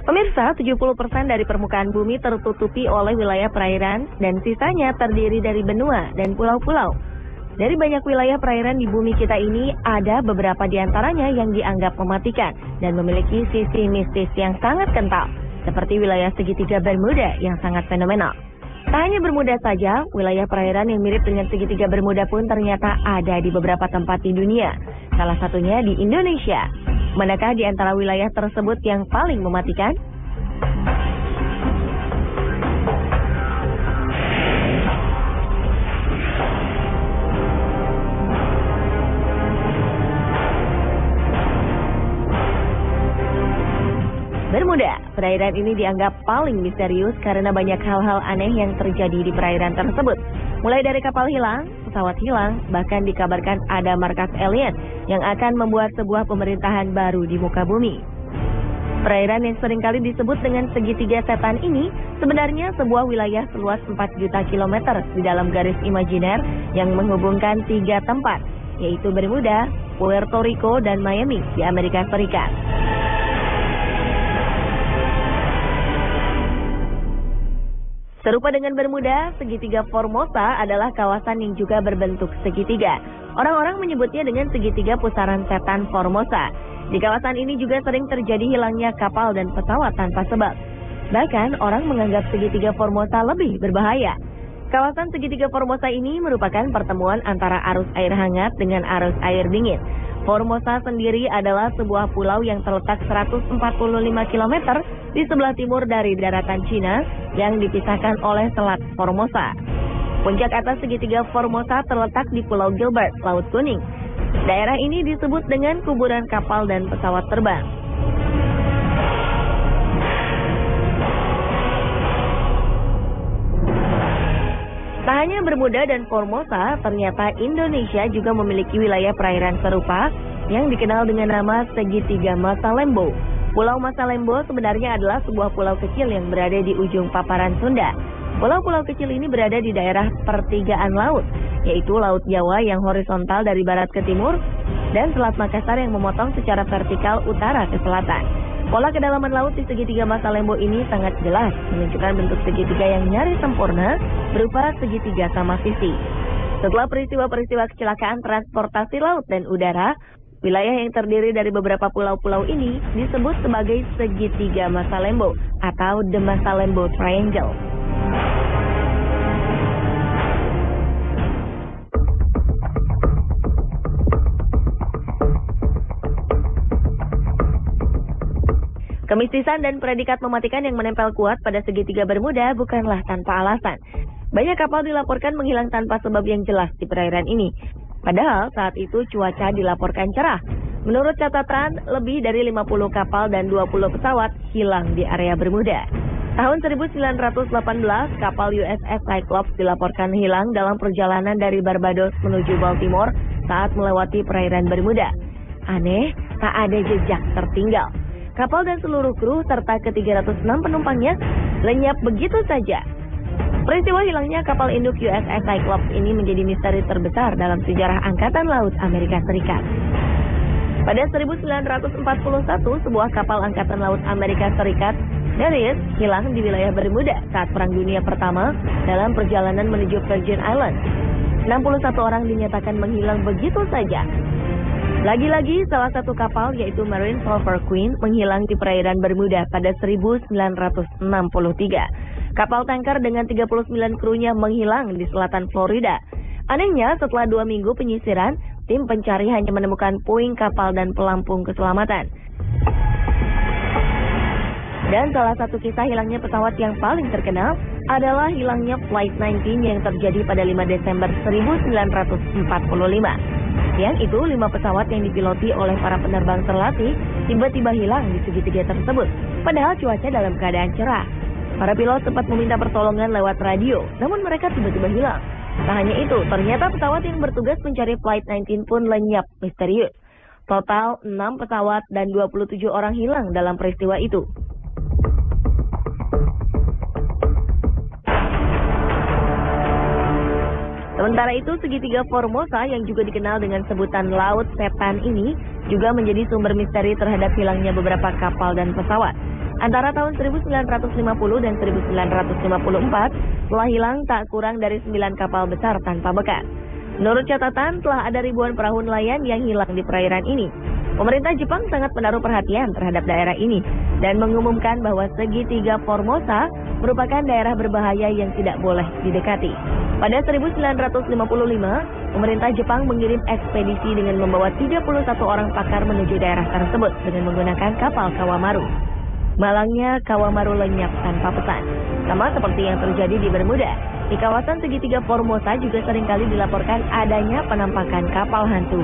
Pemirsa, 70% dari permukaan bumi tertutupi oleh wilayah perairan dan sisanya terdiri dari benua dan pulau-pulau. Dari banyak wilayah perairan di bumi kita ini, ada beberapa di antaranya yang dianggap mematikan dan memiliki sisi mistis yang sangat kental, seperti wilayah segitiga Bermuda yang sangat fenomenal. Tak hanya Bermuda saja, wilayah perairan yang mirip dengan segitiga Bermuda pun ternyata ada di beberapa tempat di dunia, salah satunya di Indonesia. Manakah di antara wilayah tersebut yang paling mematikan? Bermuda, perairan ini dianggap paling misterius karena banyak hal-hal aneh yang terjadi di perairan tersebut. Mulai dari kapal hilang, pesawat hilang, bahkan dikabarkan ada markas alien yang akan membuat sebuah pemerintahan baru di muka bumi. Perairan yang seringkali disebut dengan segitiga setan ini sebenarnya sebuah wilayah seluas 4 juta kilometer di dalam garis imajiner yang menghubungkan 3 tempat, yaitu Bermuda, Puerto Rico, dan Miami di Amerika Serikat. Serupa dengan Bermuda, segitiga Formosa adalah kawasan yang juga berbentuk segitiga. Orang-orang menyebutnya dengan segitiga pusaran setan Formosa. Di kawasan ini juga sering terjadi hilangnya kapal dan pesawat tanpa sebab. Bahkan orang menganggap segitiga Formosa lebih berbahaya. Kawasan segitiga Formosa ini merupakan pertemuan antara arus air hangat dengan arus air dingin. Formosa sendiri adalah sebuah pulau yang terletak 145 km di sebelah timur dari daratan Cina yang dipisahkan oleh Selat Formosa. Puncak atas segitiga Formosa terletak di Pulau Gilbert, Laut Kuning. Daerah ini disebut dengan kuburan kapal dan pesawat terbang. Tak hanya Bermuda dan Formosa, ternyata Indonesia juga memiliki wilayah perairan serupa yang dikenal dengan nama segitiga Masalembo. Pulau Masalembo sebenarnya adalah sebuah pulau kecil yang berada di ujung paparan Sunda. Pulau-pulau kecil ini berada di daerah pertigaan laut, yaitu Laut Jawa yang horizontal dari barat ke timur dan Selat Makassar yang memotong secara vertikal utara ke selatan. Pola kedalaman laut di segitiga Masalembo ini sangat jelas, menunjukkan bentuk segitiga yang nyaris sempurna berupa segitiga sama sisi. Setelah peristiwa-peristiwa kecelakaan transportasi laut dan udara, wilayah yang terdiri dari beberapa pulau-pulau ini disebut sebagai segitiga Masalembo atau The Masalembo Triangle. Kemistisan dan predikat mematikan yang menempel kuat pada segitiga Bermuda bukanlah tanpa alasan. Banyak kapal dilaporkan menghilang tanpa sebab yang jelas di perairan ini. Padahal saat itu cuaca dilaporkan cerah. Menurut catatan, lebih dari 50 kapal dan 20 pesawat hilang di area Bermuda. Tahun 1918, kapal USS Cyclops dilaporkan hilang dalam perjalanan dari Barbados menuju Baltimore saat melewati perairan Bermuda. Aneh, tak ada jejak tertinggal. Kapal dan seluruh kru serta ke-306 penumpangnya lenyap begitu saja. Peristiwa hilangnya kapal induk USS Cyclops ini menjadi misteri terbesar dalam sejarah Angkatan Laut Amerika Serikat. Pada 1941, sebuah kapal Angkatan Laut Amerika Serikat, Darius, hilang di wilayah Bermuda saat Perang Dunia Pertama dalam perjalanan menuju Virgin Islands. 61 orang dinyatakan menghilang begitu saja. Lagi-lagi, salah satu kapal yaitu Marine Sulphur Queen menghilang di perairan Bermuda pada 1963. Kapal tanker dengan 39 krunya menghilang di selatan Florida. Anehnya, setelah 2 minggu penyisiran, tim pencari hanya menemukan puing kapal dan pelampung keselamatan. Dan salah satu kisah hilangnya pesawat yang paling terkenal adalah hilangnya Flight 19 yang terjadi pada 5 Desember 1945. Yang itu 5 pesawat yang dipiloti oleh para penerbang terlatih tiba-tiba hilang di segitiga tersebut. Padahal cuaca dalam keadaan cerah. Para pilot sempat meminta pertolongan lewat radio, namun mereka tiba-tiba hilang. Tak hanya itu, ternyata pesawat yang bertugas mencari Flight 19 pun lenyap misterius. Total 6 pesawat dan 27 orang hilang dalam peristiwa itu. Sementara itu, segitiga Formosa yang juga dikenal dengan sebutan Laut Setan ini juga menjadi sumber misteri terhadap hilangnya beberapa kapal dan pesawat. Antara tahun 1950 dan 1954, telah hilang tak kurang dari 9 kapal besar tanpa bekas. Menurut catatan, telah ada ribuan perahu nelayan yang hilang di perairan ini. Pemerintah Jepang sangat menaruh perhatian terhadap daerah ini dan mengumumkan bahwa segitiga Formosa merupakan daerah berbahaya yang tidak boleh didekati. Pada 1955, pemerintah Jepang mengirim ekspedisi dengan membawa 31 orang pakar menuju daerah tersebut dengan menggunakan kapal Kawamaru. Malangnya Kawamaru lenyap tanpa pesan, sama seperti yang terjadi di Bermuda. Di kawasan segitiga Formosa juga seringkali dilaporkan adanya penampakan kapal hantu.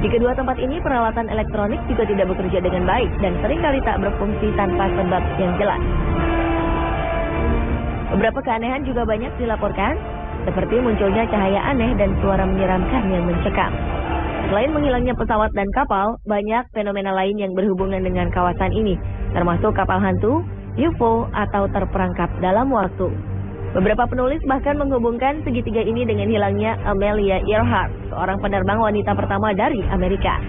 Di kedua tempat ini peralatan elektronik juga tidak bekerja dengan baik dan seringkali tak berfungsi tanpa sebab yang jelas. Beberapa keanehan juga banyak dilaporkan, seperti munculnya cahaya aneh dan suara menyeramkan yang mencekam. Selain menghilangnya pesawat dan kapal, banyak fenomena lain yang berhubungan dengan kawasan ini, termasuk kapal hantu, UFO, atau terperangkap dalam waktu. Beberapa penulis bahkan menghubungkan segitiga ini dengan hilangnya Amelia Earhart, seorang penerbang wanita pertama dari Amerika.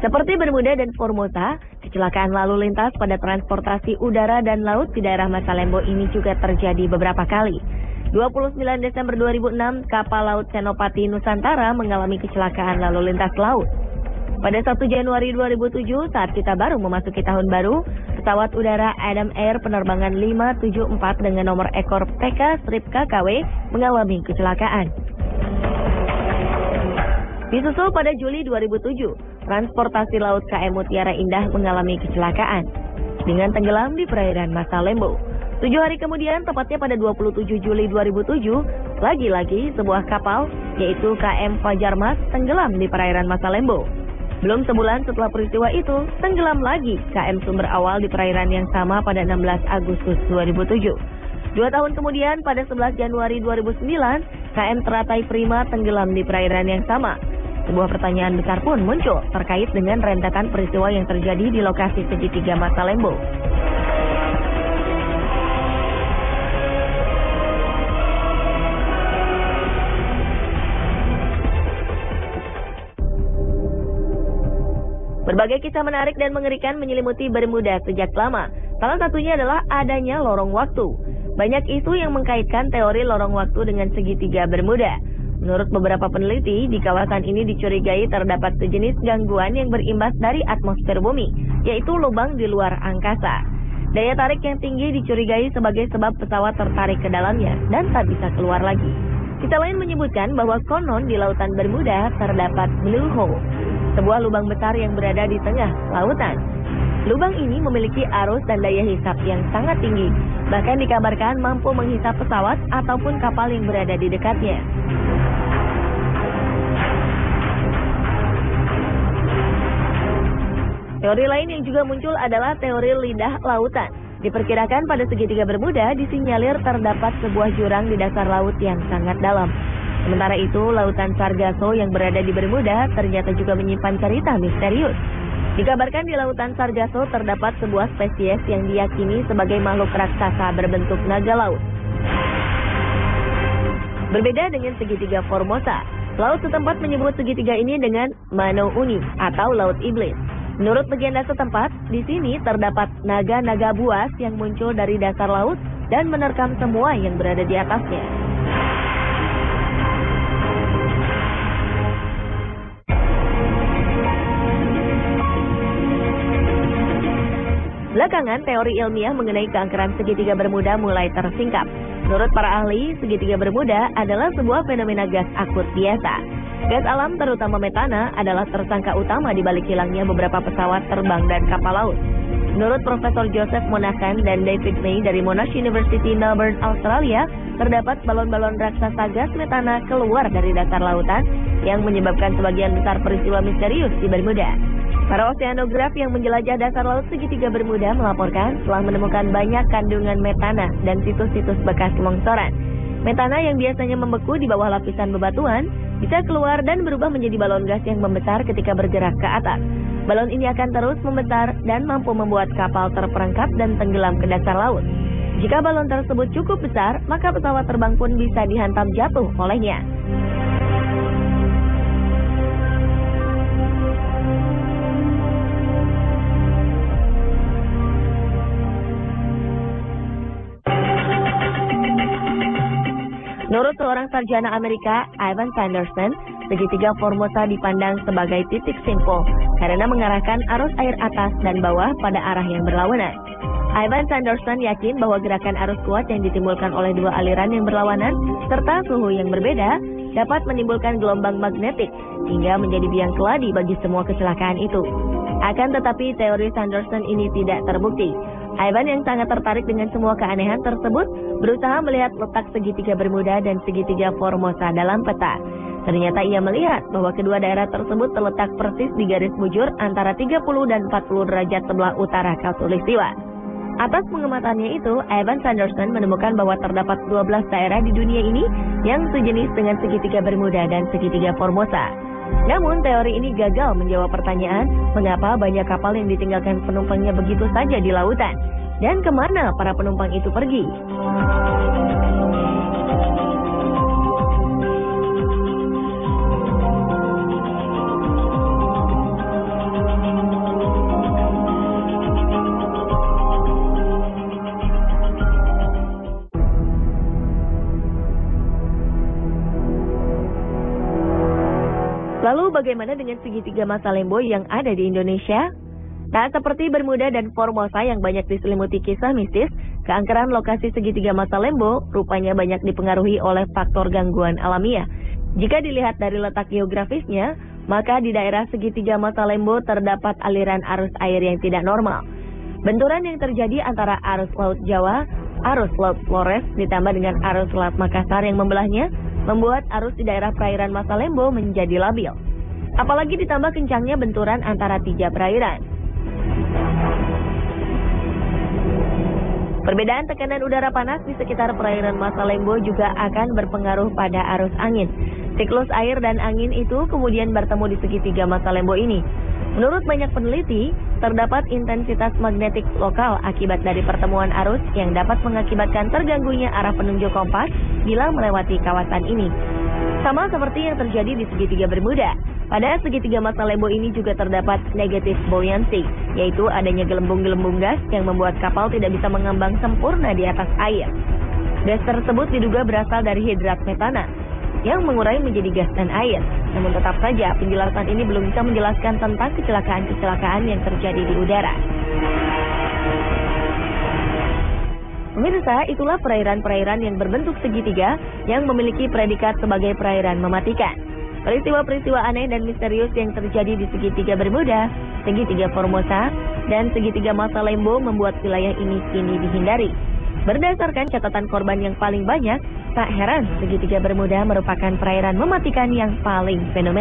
Seperti Bermuda dan Formosa, kecelakaan lalu lintas pada transportasi udara dan laut di daerah Masalembo ini juga terjadi beberapa kali. 29 Desember 2006, kapal laut Senopati Nusantara mengalami kecelakaan lalu lintas laut. Pada 1 Januari 2007, saat kita baru memasuki tahun baru, pesawat udara Adam Air penerbangan 574 dengan nomor ekor PK-KKW mengalami kecelakaan. Disusul pada Juli 2007, transportasi laut KM Mutiara Indah mengalami kecelakaan dengan tenggelam di perairan Masalembo. 7 hari kemudian, tepatnya pada 27 Juli 2007, lagi-lagi sebuah kapal, yaitu KM Fajar Mas, tenggelam di perairan Masalembo. Belum sebulan setelah peristiwa itu, tenggelam lagi KM Sumber Awal di perairan yang sama pada 16 Agustus 2007. 2 tahun kemudian, pada 11 Januari 2009, KM Teratai Prima tenggelam di perairan yang sama. Sebuah pertanyaan besar pun muncul terkait dengan rentetan peristiwa yang terjadi di lokasi segitiga Masalembo. Berbagai kisah menarik dan mengerikan menyelimuti Bermuda sejak lama. Salah satunya adalah adanya lorong waktu. Banyak isu yang mengkaitkan teori lorong waktu dengan segitiga Bermuda. Menurut beberapa peneliti, di kawasan ini dicurigai terdapat sejenis gangguan yang berimbas dari atmosfer bumi, yaitu lubang di luar angkasa. Daya tarik yang tinggi dicurigai sebagai sebab pesawat tertarik ke dalamnya dan tak bisa keluar lagi. Kisah lain menyebutkan bahwa konon di lautan Bermuda terdapat blue hole, sebuah lubang besar yang berada di tengah lautan. Lubang ini memiliki arus dan daya hisap yang sangat tinggi, bahkan dikabarkan mampu menghisap pesawat ataupun kapal yang berada di dekatnya. Teori lain yang juga muncul adalah teori lidah lautan. Diperkirakan pada segitiga Bermuda disinyalir terdapat sebuah jurang di dasar laut yang sangat dalam. Sementara itu, lautan Sargasso yang berada di Bermuda ternyata juga menyimpan cerita misterius. Dikabarkan di lautan Sargasso terdapat sebuah spesies yang diyakini sebagai makhluk raksasa berbentuk naga laut. Berbeda dengan segitiga Formosa, laut setempat menyebut segitiga ini dengan Mano Uni atau Laut Iblis. Menurut legenda setempat, di sini terdapat naga-naga buas yang muncul dari dasar laut dan menerkam semua yang berada di atasnya. Belakangan, teori ilmiah mengenai keangkeran segitiga Bermuda mulai tersingkap. Menurut para ahli, segitiga Bermuda adalah sebuah fenomena gas akut biasa. Gas alam, terutama metana, adalah tersangka utama di balik hilangnya beberapa pesawat terbang dan kapal laut. Menurut Profesor Joseph Monahan dan David May dari Monash University Melbourne, Australia, terdapat balon-balon raksasa gas metana keluar dari dasar lautan yang menyebabkan sebagian besar peristiwa misterius di Bermuda. Para oseanograf yang menjelajah dasar laut segitiga Bermuda melaporkan telah menemukan banyak kandungan metana dan situs-situs bekas longsoran. Metana yang biasanya membeku di bawah lapisan bebatuan bisa keluar dan berubah menjadi balon gas yang membesar ketika bergerak ke atas. Balon ini akan terus membesar dan mampu membuat kapal terperangkap dan tenggelam ke dasar laut. Jika balon tersebut cukup besar, maka pesawat terbang pun bisa dihantam jatuh olehnya. Menurut seorang sarjana Amerika, Ivan Sanderson, segitiga Formosa dipandang sebagai titik simpul karena mengarahkan arus air atas dan bawah pada arah yang berlawanan. Ivan Sanderson yakin bahwa gerakan arus kuat yang ditimbulkan oleh dua aliran yang berlawanan serta suhu yang berbeda dapat menimbulkan gelombang magnetik hingga menjadi biang keladi bagi semua kecelakaan itu. Akan tetapi teori Sanderson ini tidak terbukti. Ivan yang sangat tertarik dengan semua keanehan tersebut berusaha melihat letak segitiga Bermuda dan segitiga Formosa dalam peta. Ternyata ia melihat bahwa kedua daerah tersebut terletak persis di garis bujur antara 30 dan 40 derajat sebelah utara khatulistiwa. Atas pengamatannya itu, Ivan Sanderson menemukan bahwa terdapat 12 daerah di dunia ini yang sejenis dengan segitiga Bermuda dan segitiga Formosa. Namun, teori ini gagal menjawab pertanyaan mengapa banyak kapal yang ditinggalkan penumpangnya begitu saja di lautan, dan kemana para penumpang itu pergi. Lalu bagaimana dengan segitiga Masalembo yang ada di Indonesia? Tak seperti Bermuda dan Formosa yang banyak diselimuti kisah mistis, keangkeran lokasi segitiga Masalembo rupanya banyak dipengaruhi oleh faktor gangguan alamiah. Jika dilihat dari letak geografisnya, maka di daerah segitiga Masalembo terdapat aliran arus air yang tidak normal. Benturan yang terjadi antara arus Laut Jawa, arus Laut Flores ditambah dengan arus Selat Makassar yang membelahnya, membuat arus di daerah perairan Masalembo menjadi labil. Apalagi ditambah kencangnya benturan antara 3 perairan. Perbedaan tekanan udara panas di sekitar perairan Masalembo juga akan berpengaruh pada arus angin. Siklus air dan angin itu kemudian bertemu di segitiga Masalembo ini. Menurut banyak peneliti, terdapat intensitas magnetik lokal akibat dari pertemuan arus yang dapat mengakibatkan terganggunya arah penunjuk kompas bila melewati kawasan ini. Sama seperti yang terjadi di segitiga Bermuda. Pada segitiga Masalembo ini juga terdapat negative buoyancy, yaitu adanya gelembung-gelembung gas yang membuat kapal tidak bisa mengambang sempurna di atas air. Gas tersebut diduga berasal dari hidrat metana yang mengurai menjadi gas dan air. Namun tetap saja penjelasan ini belum bisa menjelaskan tentang kecelakaan-kecelakaan yang terjadi di udara. Pemirsa, itulah perairan-perairan yang berbentuk segitiga yang memiliki predikat sebagai perairan mematikan. Peristiwa-peristiwa aneh dan misterius yang terjadi di segitiga Bermuda, segitiga Formosa, dan segitiga Masalembo membuat wilayah ini kini dihindari. Berdasarkan catatan korban yang paling banyak, tak heran segitiga Bermuda merupakan perairan mematikan yang paling fenomenal.